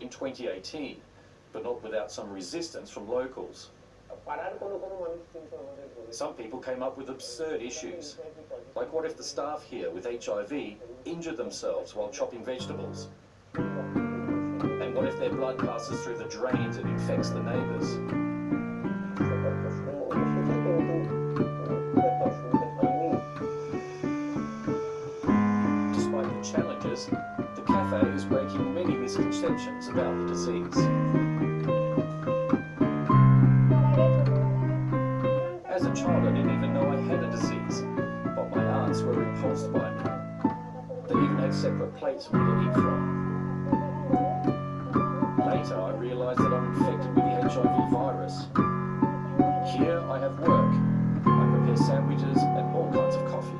in 2018, but not without some resistance from locals. Some people came up with absurd issues, like what if the staff here with HIV injured themselves while chopping vegetables? And what if their blood passes through the drains and infects the neighbours? Despite the challenges, the cafe is breaking many misconceptions about the disease. As a child, I didn't even know I had a disease, but my aunts were repulsed by me. They even had separate plates for me to eat from. Later, I realised that I'm infected with the HIV virus. Here, I have work. I prepare sandwiches and all kinds of coffee.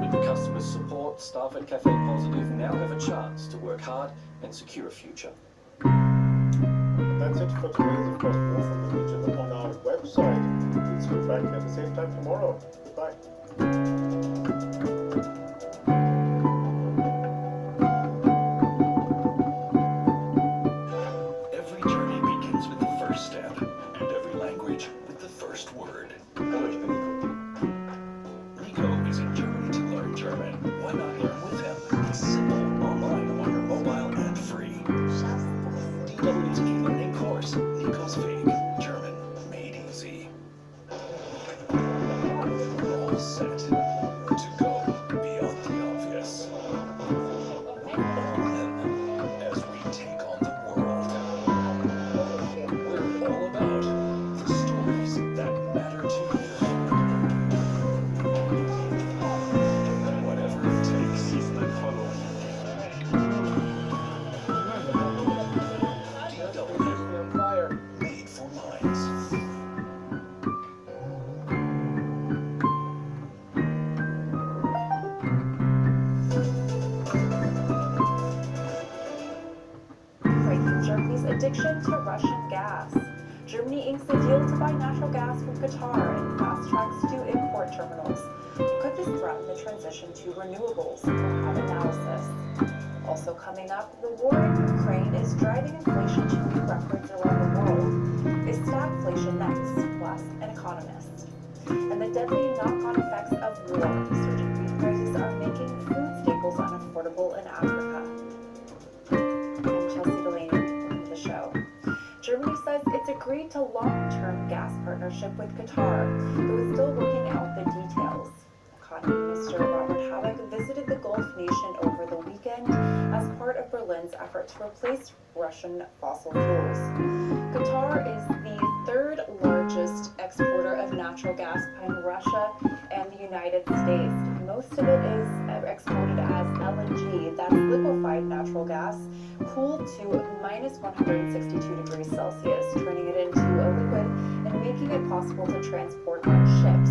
With the customers' support, staff at Cafe Positive now have a chance to work hard and secure a future. That's it for today. Of course, more from the region on our website. We'll see you back at the same time tomorrow. Goodbye. Every journey begins with the first step, and every language with the first word. Nico is in Germany to learn German. Why not learn with him? It's simple, online, on your mobile, and free. DW's e-learning course, Nico's Weg, German, made easy. We're all set to go beyond the obvious. Then, as we take on the world, we're all about the stories that matter to you. Whatever it takes. DW, made for minds. Breaking Germany's addiction to Russian gas. Germany inks a deal to buy natural gas from Qatar and fast tracks to import terminals. Could this threaten the transition to renewables? We'll have analysis. Also coming up, the war in Ukraine is driving inflation to new records around the world. Is stagflation next? Plus, an economist. And the deadly knock-on effects of war. Surging food prices are making food staples unaffordable in Africa. I'm Chelsea Delaney. Welcome to the show. Germany says it's agreed to long-term gas partnership with Qatar, though it's still working out the details. Economy Minister Robert Habeck visited the Gulf nation over the weekend as part of Berlin's effort to replace Russian fossil fuels. Qatar is the third largest exporter of natural gas behind Russia and the United States. Most of it is exported as LNG, that's liquefied natural gas, cooled to minus 162 degrees Celsius, turning it into a liquid and making it possible to transport on ships.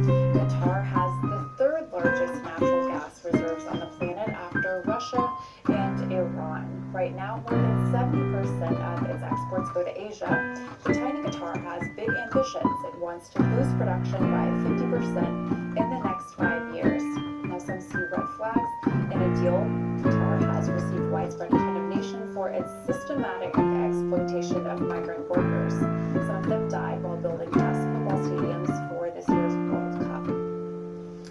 Qatar has the third largest natural gas reserves on the planet after Russia and Iran. Right now, more than 70% of its exports go to Asia. The tiny Qatar has big ambitions. It wants to boost production by 50% in the next 5 years. Now, some see red flags in a deal. Qatar has received widespread condemnation for its systematic exploitation of migrant workers. Some of them died while building basketball stadiums for this year's World Cup.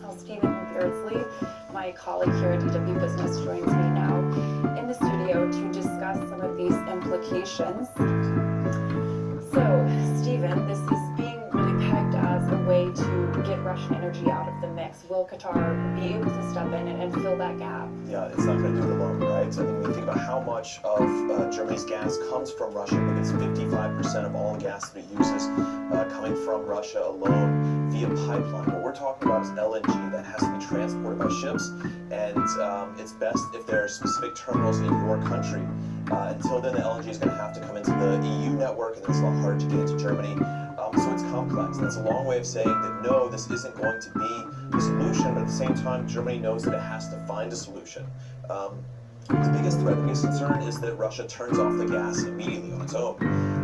Now, Stephen Beardsley, my colleague here at DW Business, joins me now in the studio to discuss some of these implications. So, Stephen, this is being really pegged as a way to get Russian energy out of the mix. Will Qatar be able to step in and fill that gap? Yeah, it's not going to do it alone, right? I mean, when you think about how much of Germany's gas comes from Russia, I think it's 55% of all gas that it uses coming from Russia alone via pipeline. What we're talking about is LNG that has to be transported by ships, and it's best if there are specific terminals in your country. Until then, the LNG is going to have to come into the EU network, and then it's a lot harder to get into Germany. So it's complex. That's a long way of saying that no, this isn't going to be the solution, but at the same time, Germany knows that it has to find a solution. The biggest threat, the biggest concern is that Russia turns off the gas immediately on its own.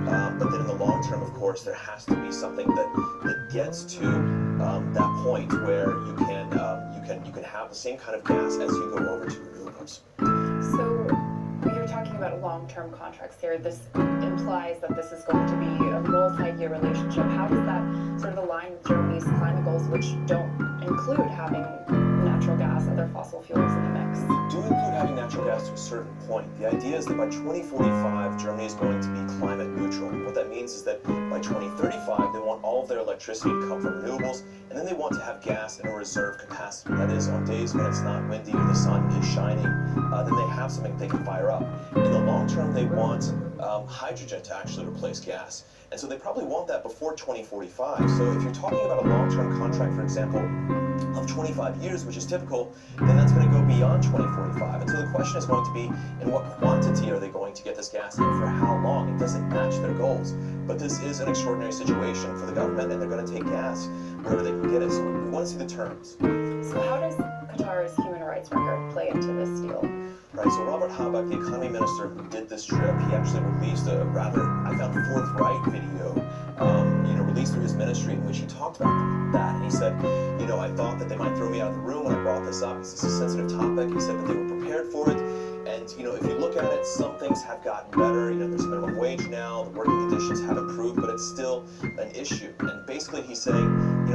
But then in the long term, of course, there has to be something that gets to that point where you can have the same kind of gas as you go over to renewables. long-term contracts here. This implies that this is going to be a multi-year relationship. How does that sort of align with Germany's climate goals, which don't include having natural gas, other fossil fuels in the mix? Do include having natural gas to a certain point. The idea is that by 2045, Germany is going to be climate neutral. What that means is that by 2035, they want all of their electricity to come from renewables, and then they want to have gas in a reserve capacity. That is, on days when it's not windy or the sun is shining, then they have something they can fire up. In the long term, they want hydrogen to actually replace gas. And so they probably want that before 2045. So if you're talking about a long-term contract, for example, of 25 years, which is typical, then that's going to go beyond 2045. And so the question is going to be, in what quantity are they going to get this gas and for how long? It doesn't match their goals. But this is an extraordinary situation for the government, and they're going to take gas wherever they can get it. So we want to see the terms. So how does Qatar's human rights record play into this deal? Right, so Robert Habeck, the economy minister who did this trip, he actually released a rather, I found, forthright video, released through his ministry, in which he talked about that. And he said, I thought that they might throw me out of the room when I brought this up. This is a sensitive topic. He said that they were prepared for it. And, if you look at it, some things have gotten better. There's a minimum wage now. The working conditions have improved, but it's still an issue. And basically he's saying,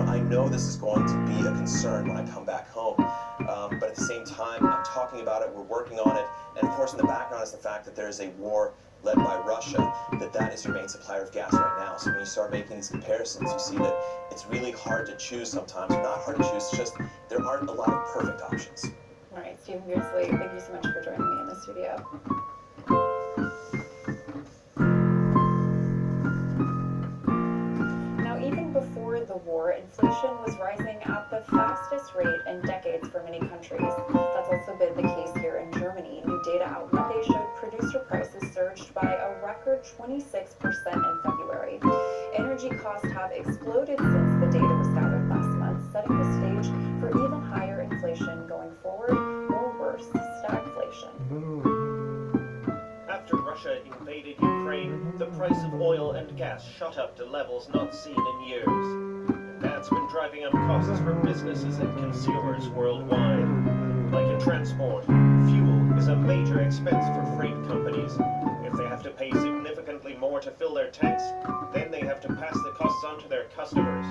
I know this is going to be a concern when I come back home. But at the same time, I'm talking about it, we're working on it, and of course in the background is the fact that there is a war led by Russia, that is your main supplier of gas right now. So when you start making these comparisons, you see that it's really hard to choose sometimes, or not hard to choose, it's just there aren't a lot of perfect options. All right, Stephen Beardsley, thank you so much for joining me in the studio. Now, even before the war, inflation was rising at the fastest rate in decades for many countries. That's also been the case here in Germany. New data out Monday showed producer prices surged by a record 26% in February. Energy costs have exploded since the data was gathered last month, setting the stage for even higher inflation going forward, or worse, stagflation. After Russia invaded Ukraine, the price of oil and gas shot up to levels not seen in years. And that's been driving up costs for businesses and consumers worldwide. Like in transport, fuel is a major expense for freight companies. If they have to pay significantly more to fill their tanks, then they have to pass the costs on to their customers.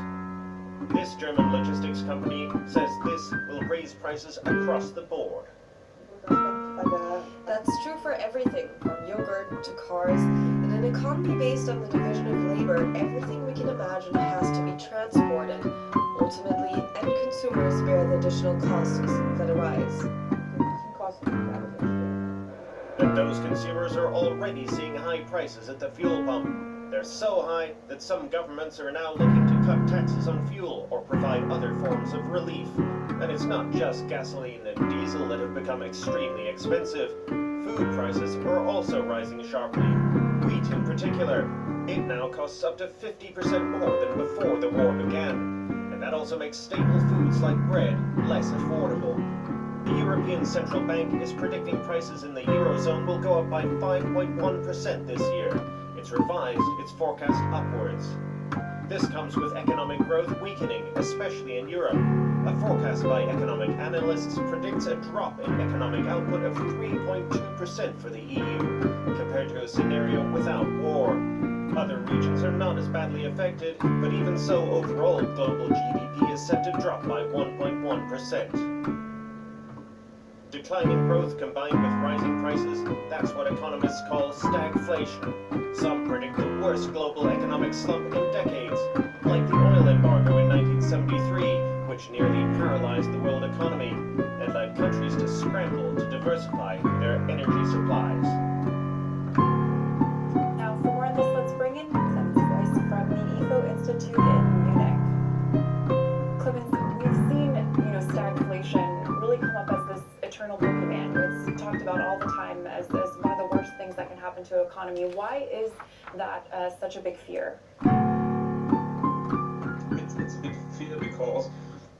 This German logistics company says this will raise prices across the board. That's true for everything, from yogurt to cars. In an economy based on the division of labor, everything we can imagine has to be transported. Ultimately, end consumers bear the additional costs that arise. And those consumers are already seeing high prices at the fuel pump. They're so high that some governments are now looking to cut taxes on fuel or provide other forms of relief. And it's not just gasoline and diesel that have become extremely expensive. Food prices are also rising sharply. Wheat in particular. It now costs up to 50% more than before the war began. And that also makes staple foods like bread less affordable. The European Central Bank is predicting prices in the Eurozone will go up by 5.1% this year. It's revised its forecast upwards. This comes with economic growth weakening, especially in Europe. A forecast by economic analysts predicts a drop in economic output of 3.2% for the EU, compared to a scenario without war. Other regions are not as badly affected, but even so, overall, global GDP is set to drop by 1.1%. Declining growth combined with rising prices, that's what economists call stagflation. Some predict the worst global economic slump in decades, like the oil embargo in 1973, which nearly paralyzed the world economy and led countries to scramble to diversify their energy supplies. Now, for more on this, let's bring in Clemens Voice from the IFO Institute in Munich. Clemens, we've seen, stagflation really come up as this eternal boogeyman. It's talked about all the time as one of the worst things that can happen to an economy. Why is that such a big fear? It's a big fear because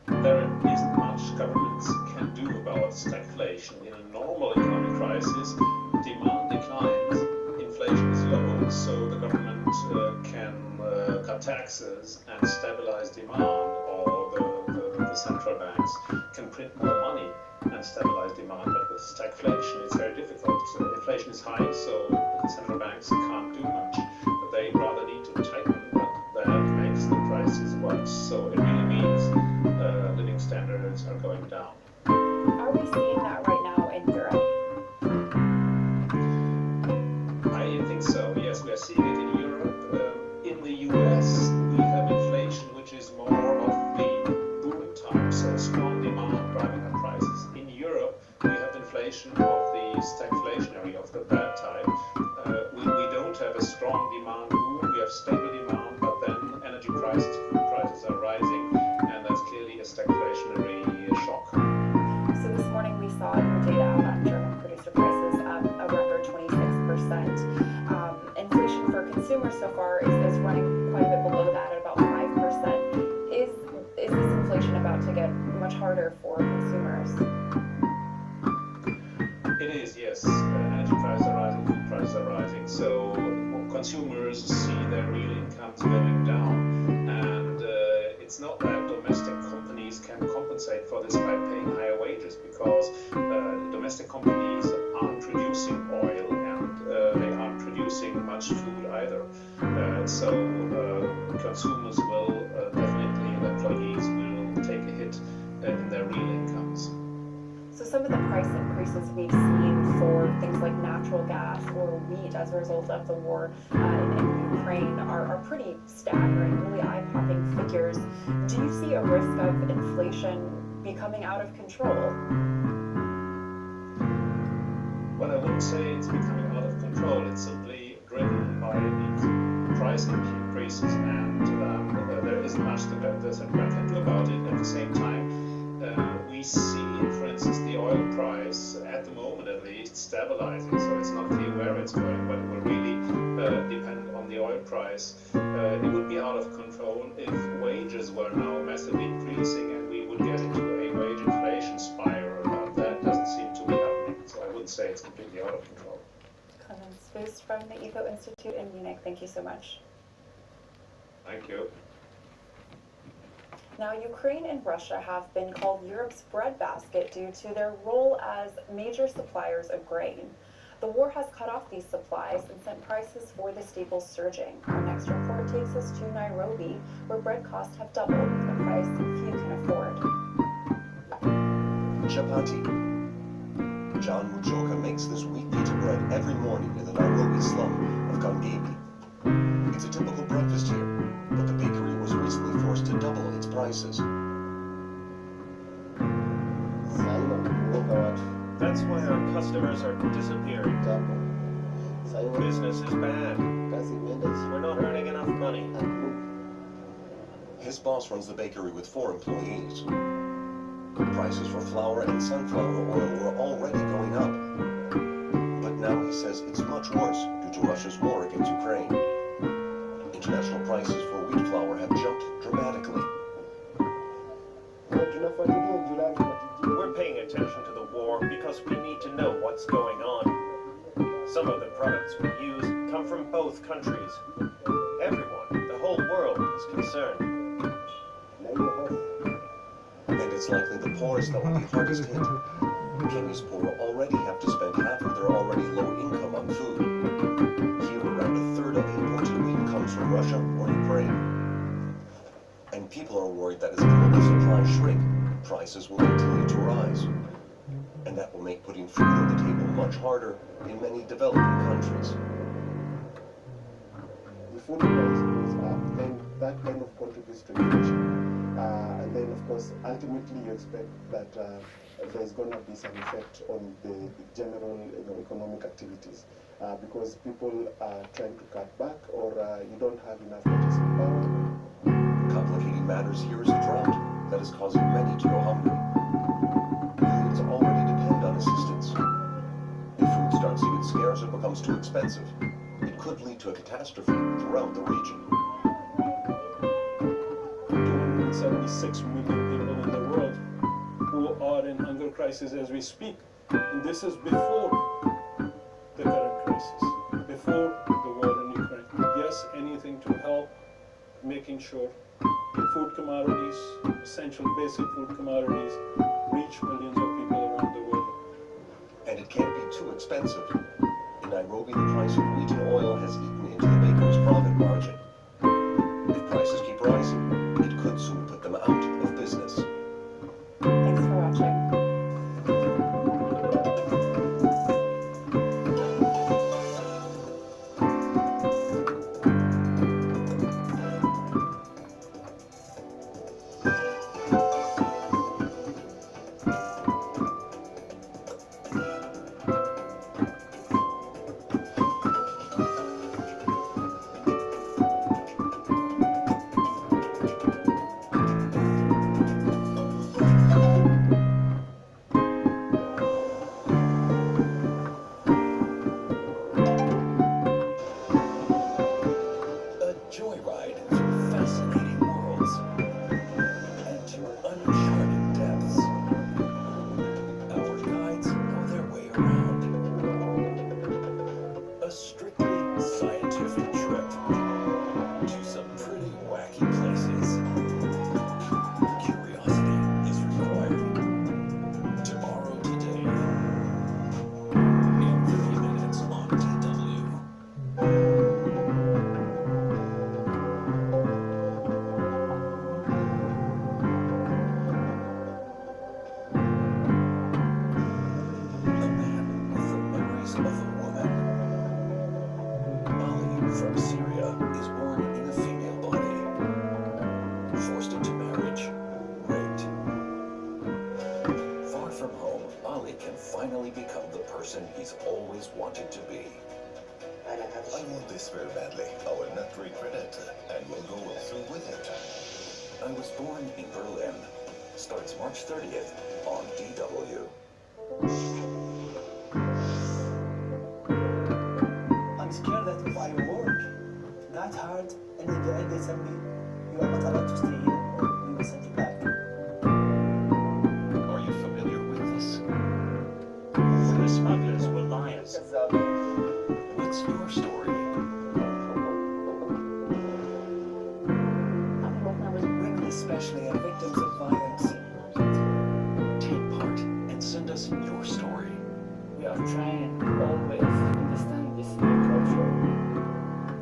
there isn't much governments can do about stagflation. In a normal economic crisis, demand declines, inflation is low, so the government can cut taxes and stabilize demand, or the central banks can print more money, and and stabilize demand, but with stagflation it's very difficult. Inflation is high, so the central banks can't do much, but they rather need to tighten, but that makes the prices worse. So it really means living standards are going down. Are we seeing that right now in Europe? I think so, yes, we are seeing it in Europe. In the US, we have inflation which is more of the boom type, so strong demand driving up prices. In Europe, we have inflation of the stagflationary, of the bad type. We don't have a strong demand boom, we have stable demand, but then energy prices, food prices are rising, and that's clearly a stagflationary shock. So this morning we saw new data out on German producer prices up a record 26%. Inflation for consumers so far is running quite a bit below that at about 5%. Is this inflation about to get much harder for consumers? It is, yes. Energy prices are rising, food prices are rising, so consumers see their real incomes going down, and it's not that domestic companies can compensate for this by paying higher wages, because domestic companies aren't producing oil and they aren't producing much food either. So consumers will definitely, and employees will take a hit in their real incomes. So some of the price increases we've seen for things like natural gas or wheat as a result of the war in Ukraine are pretty staggering, really eye-popping figures. Do you see a risk of inflation becoming out of control? Well, I wouldn't say it's becoming out of control. It's simply driven by these price increases, and there isn't much the central bank can do about it. At the same time, we see, for instance, the oil price at the moment at least stabilizing, so it's not clear where it's going, but it will really depend on the oil price. It would be out of control if wages were now massively increasing and we would get into a wage inflation spiral, but that doesn't seem to be happening, so I wouldn't say it's completely out of control. Clemens Fuß from the Eco Institute in Munich, thank you so much. Thank you. Now, Ukraine and Russia have been called Europe's breadbasket due to their role as major suppliers of grain. The war has cut off these supplies and sent prices for the staples surging. Our next report takes us to Nairobi, where bread costs have doubled, a price few can afford. Chapati. John Muchoka makes this wheat pita bread every morning in the Nairobi slum of Kangemi. It's a typical breakfast here, but the bakery was recently forced to double its prices. That's why our customers are disappearing. Business is bad. We're not earning enough money. His boss runs the bakery with 4 employees. Prices for flour and sunflower oil were already going up. But now he says it's much worse due to Russia's war against Ukraine. International prices for wheat flour have jumped dramatically. We're paying attention to the war because we need to know what's going on. Some of the products we use come from both countries. Everyone, the whole world, is concerned. And it's likely the poorest that will be hardest hit. Kenya's poor already have to spend half of their already low income on food. Here, around a third of imported wheat comes from Russia or Ukraine. And people are worried that as global supplies shrink, prices will continue to rise. And that will make putting food on the table much harder in many developing countries. The food price goes up, then that kind of contributes to inflation. And then, of course, ultimately you expect that there's going to be some effect on the general economic activities because people are trying to cut back or you don't have enough purchasing power. Complicating matters here is a drought that is causing many to go hungry. Millions already depend on assistance. If food starts to get scarce or becomes too expensive, it could lead to a catastrophe throughout the region. 276 million people in the world who are in hunger crisis as we speak. And this is before the current crisis, before the war in Ukraine. Yes, anything to help making sure food commodities, essential basic food commodities, reach millions of people around the it can't be too expensive. In Nairobi, the price of wheat and oil has eaten into the baker's profit margin. If prices keep rising, it could soon put them out of business. Thanks for watching. From Syria is born in a female body, forced into marriage, raped. Far from home, Ali can finally become the person he's always wanted to be. I want this very badly. I will not regret it, and will go through with it. I Was Born in Berlin starts March 30th on DW. I'm scared that if I work that hard and in the end they tell me you are not allowed to stay here or we will send you back. Are you familiar with this? The smugglers were liars. What's your story? Women especially are victims of violence. Take part and send us your story. We are trying always to understand this new culture.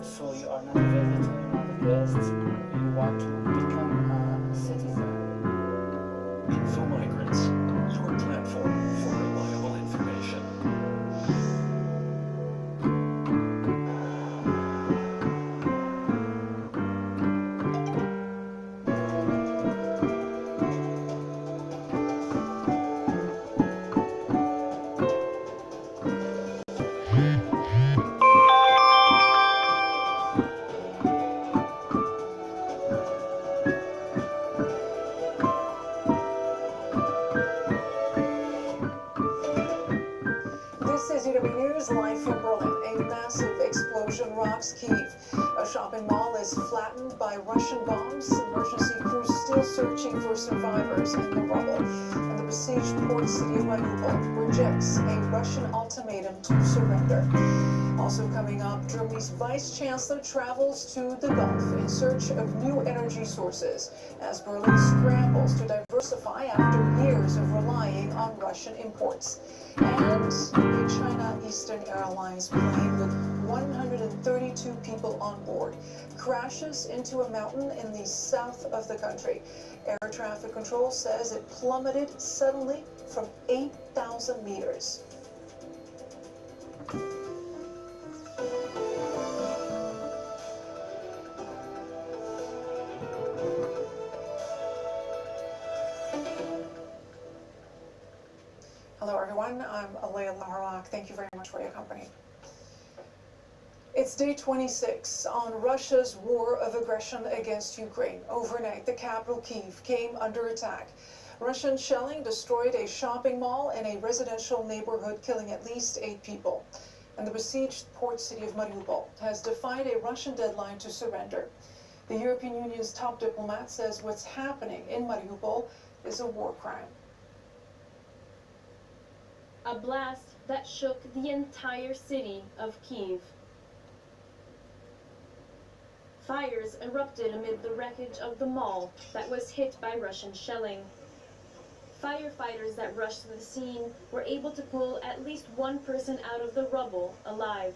So you are not a visitor, you are not a guest. You want to become a citizen. Info Migrants, your platform for reliable information. This is UW News live from Berlin. A massive explosion rocks Kyiv. A shopping mall is flattened by Russian bombs. Emergency crews still searching for survivors in the rubble. And the besieged port city of Mariupol rejects a Russian ultimatum to surrender. Also coming up, Germany's vice chancellor travels to the Gulf in search of new energy sources as Berlin scrambles to diversify after years of relying on Russian imports. And a China Eastern Airlines plane with 132 people on board crashes into a mountain in the south of the country. Air traffic control says it plummeted suddenly from 8,000 meters. Hello everyone, I'm Alea Laharlach. Thank you very much for your company. It's day 26 on Russia's war of aggression against Ukraine. Overnight, the capital Kyiv came under attack. Russian shelling destroyed a shopping mall and a residential neighborhood, killing at least 8 people. And the besieged port city of Mariupol has defied a Russian deadline to surrender. The European Union's top diplomat says what's happening in Mariupol is a war crime. A blast that shook the entire city of Kyiv. Fires erupted amid the wreckage of the mall that was hit by Russian shelling. Firefighters that rushed to the scene were able to pull at least one person out of the rubble alive.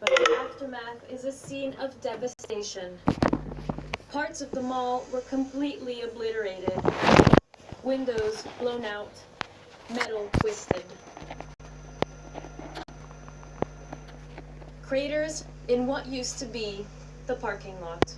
But the aftermath is a scene of devastation. Parts of the mall were completely obliterated. Windows blown out, metal twisted. Craters in what used to be the parking lot.